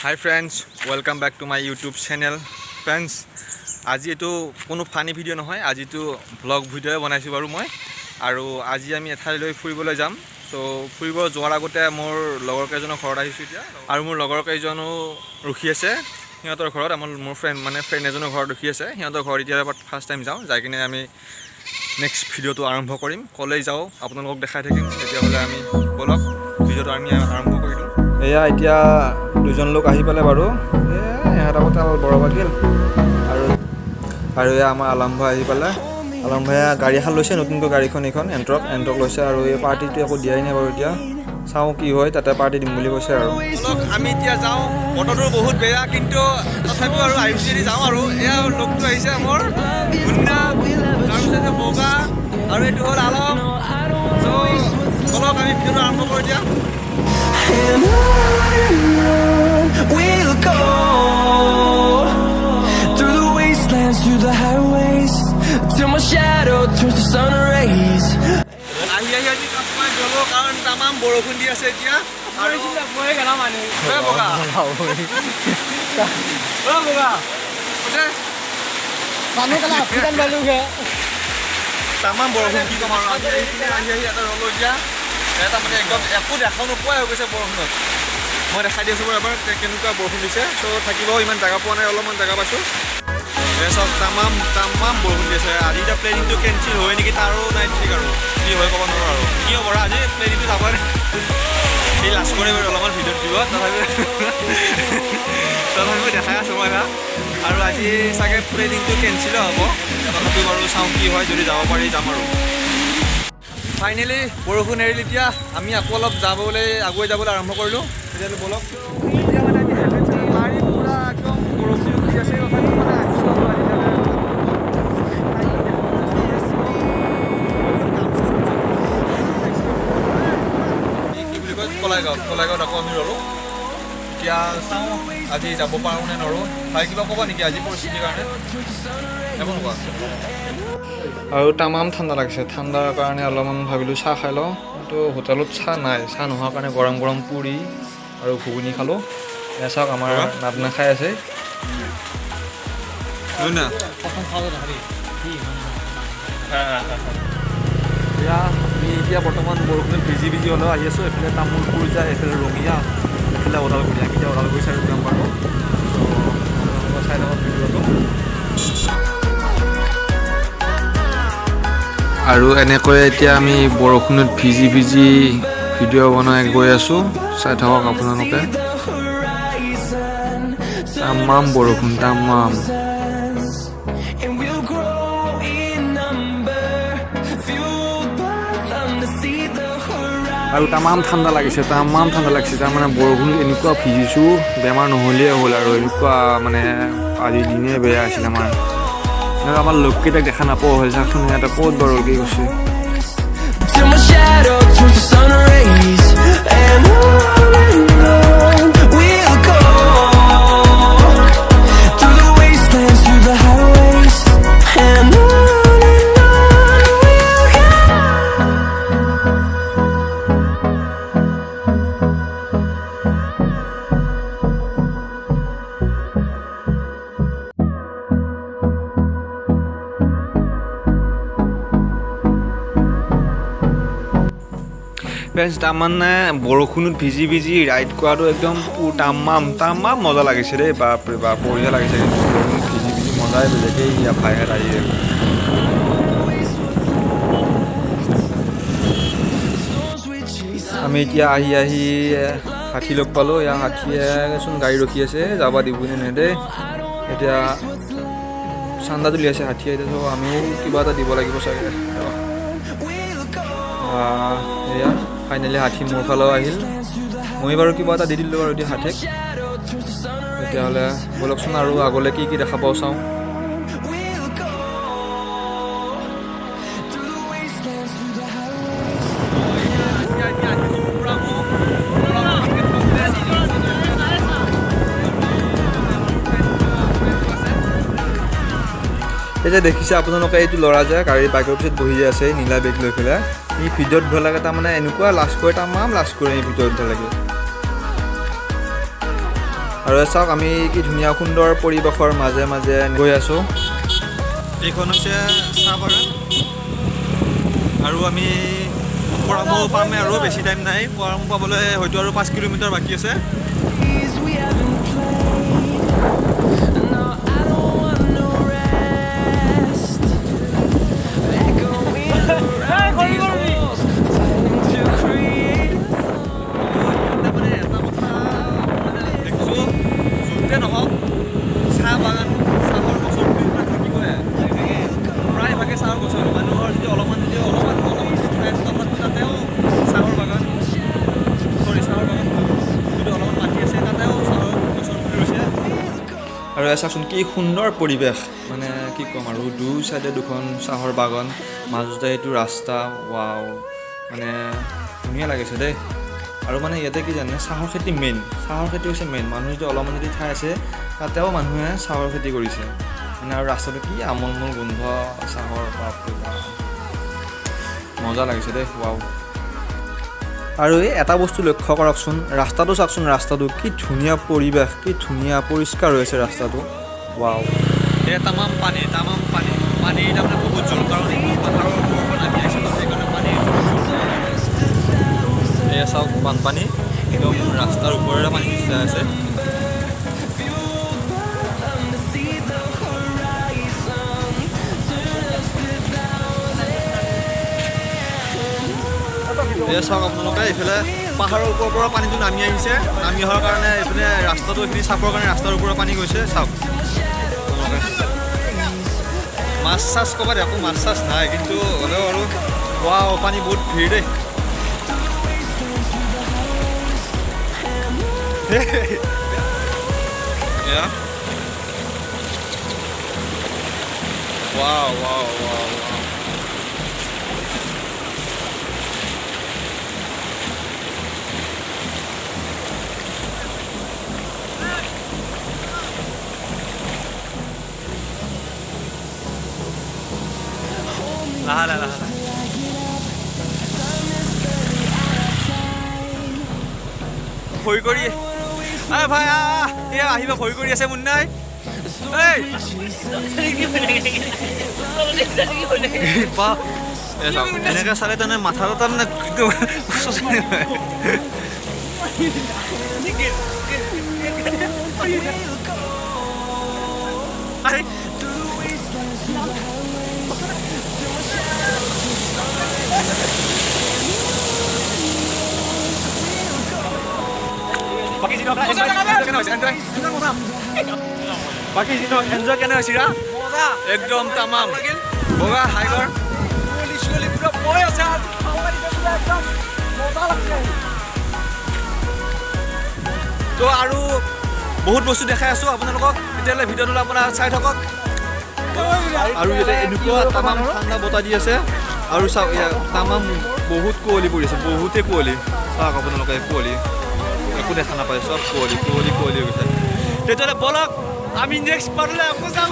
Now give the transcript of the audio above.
Hi friends, welcome back to my YouTube channel. Friends, আজি এটো কোনো ফানি ভিডিও নহয়, আজি তো ব্লগ ভিডিও বনাইছো বাৰু মই আৰু আজি আমি এঠাইলৈ ফুৰিবলৈ যাম। সো ফুৰিব যোৱাৰ আগতে মোৰ লগৰ কেইজনৰ ঘৰত আহিছো এতিয়া আৰু মোৰ লগৰ কেইজনো ৰখি আছে সিহঁতৰ ঘৰত। মোৰ ফ্ৰেণ্ড এজনৰ ঘৰত ৰখি আছে সিহঁতৰ ঘৰত এতিয়া ফাৰ্ষ্ট টাইম যাওঁ, যাই কিনে আমি নেক্সট ভিডিওটো আৰম্ভ কৰিম। কলেজ যাওঁ আপোনালোকক দেখাই থাকিম। তেতিয়াহ'লে আমি বলক ভিডিওটো আমি আৰম্ভ কৰি দিওঁ। এয়া এতিয়া দুজন লোক আহি পালে বাৰু, ইহঁত আগতে বৰ বাকিল আৰু এয়া আমাৰ আলম ভাই আহি পালে। আলম ভাইয়া গাড়ী এখন লৈছে, নতুনকৈ গাড়ীখন এইখন এণ্ট্ৰক লৈছে আৰু এই পাৰ্টিটো একো দিয়াই নাই বাৰু। এতিয়া চাওঁ কি হয়, তাতে পাৰ্টি দিম বুলি কৈছে আৰু আমি এতিয়া যাওঁ। বতৰটো বহুত বেয়া কিন্তু তথাপিও আৰু আহিছোঁ যদি যাওঁ আৰু এয়া লগটো আহিছে মোৰ ধুনীয়া, তাৰপিছতে বগা আৰু এইটো হ'ল আলম। চ' বলক আমি ভিডিঅ'টো আৰম্ভ কৰি দিয়া। And on we'll go through the wastelands, through the highways, till my shadow turns to sun rays. আহি কাছমাই গ'লো কাৰণ তামাম বৰষুণ দি আছে এতিয়া আৰু মই গেলা মানুহ বগা মানুহ কালা আফ্ৰিকান বালুকে তামাম বৰষুণ কি ক'ম আৰু আহি এটা ৰ'লো এতিয়া এটা মানে একদম একো দেখা নোপোৱাই হৈ গৈছে বৰষুণত। মই দেখাই দি আছোঁ বাৰু এবাৰ কেনেকুৱা বৰষুণ দিছে। চ' থাকিব ইমান জেগা পোৱা নাই, অলপমান জেগা পাইছোঁ। চব তামাম বৰষুণ দি আছে। আজি এতিয়া প্লেনিংটো কেঞ্চেল হয় নেকি তাৰো নাই ঠিক আৰু কি হয় ক'ব নোৱাৰোঁ আৰু কি হ'ব আজি প্লেনিংটো যাব সি লাষ্ট কৰি বাৰু অলপমান ভিডিঅ'ত দিব তথাপিও দেখাই আছোঁ মই আৰু আজি চাগে প্লেনিংটো কেঞ্চেলে হ'ব। তথাপিও বাৰু চাওঁ কি হয়, যদি যাব পাৰি যাম আৰু। ফাইনেলি বৰষুণ এৰিল, এতিয়া আমি আকৌ অলপ আগুৱাই যাবলৈ আৰম্ভ কৰিলোঁ। তেতিয়াহ'লে বলক এতিয়া মানে পাৰি পূৰা একদম বৰষুণ দি আছে। কলাইগাঁৱত আকৌ আমি ৰ'লোঁ। এতিয়া চাওঁ আজি যাব পাৰোঁ নে নৰোঁ। ভাই কিবা ক'বা নেকি আজি পৰিস্থিতিৰ কাৰণে? একো নকোৱা আৰু তামাম ঠাণ্ডা লাগিছে। ঠাণ্ডাৰ কাৰণে অলপমান ভাবিলোঁ চাহ খাই লওঁ, কিন্তু হোটেলত চাহ নাই। চাহ নোহোৱাৰ কাৰণে গৰম গৰম পুৰি আৰু ঘুগুনি খালোঁ। এয়া চাওক আমাৰ নাদনা খাই আছে। এতিয়া বৰ্তমান বৰষুণত ভিজি হ'লেও আহি আছোঁ। এইফালে তামোলপুৰ যায়, এইফালে ৰঙিয়া, এইফালে ওদালগুৰি। এতিয়া ওদালগুৰি চাইডত যাম বাৰু। চাই লওঁ ভিডিঅ'টো। আৰু এনেকৈ এতিয়া আমি বৰষুণত ভিজি ভিডিঅ' বনাই গৈ আছোঁ। চাই থাকক আপোনালোকে। তামাম বৰষুণ, তামাম। আৰু তামাম ঠাণ্ডা লাগিছে। তাৰমানে বৰষুণ এনেকুৱা ভিজিছোঁ, বেমাৰ নহ'লেই হ'ল আৰু এনেকুৱা মানে আজিৰ দিনে বেয়া আছিল আমাৰ লগকেইটাক দেখা নাপাওঁ হ'ল। চাওকচোন সিহঁতে ক'ত বাৰু কি কৈছে। ফ্ৰেণ্ডছ, তাৰমানে বৰষুণত ভিজি ৰাইড কৰাটো একদম তামাম মজা লাগিছে দেই। বাপৰে বাপ, বঢ়িয়া লাগিছে। কিন্তু বৰষুণত ভিজি মজাই বেলেগেই। ইয়াৰ ভাইহেত আহি আমি এতিয়া আহি হাতী লগ পালোঁ। ইয়াৰ হাতীয়েচোন গাড়ী ৰখি আছে, যাব দিবনে নেদে। এতিয়া চান্দা তুলি আছে হাতীয়ে। এতিয়া আমিও কিবা এটা দিব লাগিব চাগে। এয়া ফাইনেলি হাতী মোৰ ফালেও আহিল। মই বাৰু কিবা এটা দি দিলোঁ আৰু এতিয়া হাতীক। তেতিয়াহ'লে বলকচোন আৰু আগলৈ কি দেখা পাওঁ চাওঁ। এই যে দেখিছে আপোনালোকে, এইটো ল'ৰা যে গাড়ী বাইকৰ পিছত বহি আছে নীলা বেগ লৈ পেলাই, ই ভিডিঅ'ত ভাল লাগে। তাৰমানে এনেকুৱা লাজ কৰে, তামাম লাজ কৰে এই ভিডিঅ'ত ভাল লাগে। আৰু চাওক আমি কি ধুনীয়া সুন্দৰ পৰিৱেশৰ মাজে মাজে গৈ আছোঁ। এইখন হৈছে চাহ বাগান আৰু আমি পৰামৰ্শ পামে আৰু বেছি টাইম নাই। পৰামৰ্শ পাবলৈ হয়তো আৰু 5 কিলোমিটাৰ বাকী আছে। We haven't played. No, I don't want no rest. Echoing around these walls, fighting to create a নহওক চাহ বাগান চাহৰ গছৰ পুলিবিলাক থাকিবই প্ৰায়ভাগে চাহৰ গছৰ মানুহৰ যদি অলপমান তাতেও চাহৰ বাগান চাহৰ বাগান যদি অলপমান মাটি আছে তাতেও চাহৰ গছৰ পুলি ৰৈছে। আৰু চাচোন কি সুন্দৰ পৰিৱেশ, মানে কি ক'ম আৰু দুই চাইডে দুখন চাহৰ বাগান, মাজতে এইটো ৰাস্তা, ৱাও মানে ধুনীয়া লাগিছে দেই। আৰু মানে ইয়াতে কি জানে চাহৰ খেতি মেইন, চাহৰ খেতি হৈছে মেইন। মানুহ যদি অলপমান যদি ঠাই আছে তাতেও মানুহে চাহৰ খেতি কৰিছে মানে। আৰু ৰাস্তাটো কি আমোল গোন্ধ চাহৰ, মজা লাগিছে দেই, ৱাও। আৰু এই এটা বস্তু লক্ষ্য কৰকচোন, ৰাস্তাটো চাওকচোন, ৰাস্তাটো কি ধুনীয়া পৰিৱেশ, কি ধুনীয়া পৰিষ্কাৰ হৈ আছে ৰাস্তাটো, ৱাও। এই তামাম পানী তাৰমানে বহুত জল, কাৰণ পাহাৰৰ ওপৰৰ পৰা নামি আহিছে সেইকাৰণে পানী। এয়া চাওক বানপানী, একদম ৰাস্তাৰ ওপৰেৰে পানী সিঁচি আছে। এয়া চাওক আপোনালোকে, এইফালে পাহাৰৰ ওপৰৰ পৰা পানীটো নামি আহিছে, নামি অহাৰ কাৰণে এইফালে ৰাস্তাটো এইখিনি চাবৰ কাৰণে ৰাস্তাৰ ওপৰত পানী গৈছে। চাওক মাছ চাছ ক'ৰবাত একো মাছ চাছ নাই, কিন্তু হ'লেও আৰু ৱাও পানী বহুত ভিৰ দেই। Yeah. Wow. লাহে ভয় কৰি ভাই এয়া আহিবা, ভয় কৰি আছে মুন্নাই। এনেকে চালে তাৰমানে মাথাটো তাৰমানে বাকী এনজয় কেনে হৈছে একদম তামাম বগা হাইকৰ তো আৰু বহুত বস্তু দেখাই আছো আপোনালোকক, তেতিয়াহ'লে ভিডিঅ'টো আপোনাৰ চাই থাকক। আৰু ইয়াতে এনেকুৱা তামাম ঠাণ্ডা বতাহ দি আছে, আৰু চাওক ইয়াত তামাম বহুত কুঁৱলী পৰি আছে, বহুতেই কুঁৱলী। চাওক আপোনালোকে কুঁৱলী একো দেখা নাপায়, চব কুঁৱলী হৈ গৈছে। তেতিয়াহ'লে বলক আমি নেক্সট পাৰ্টলৈ আকৌ যাওঁ।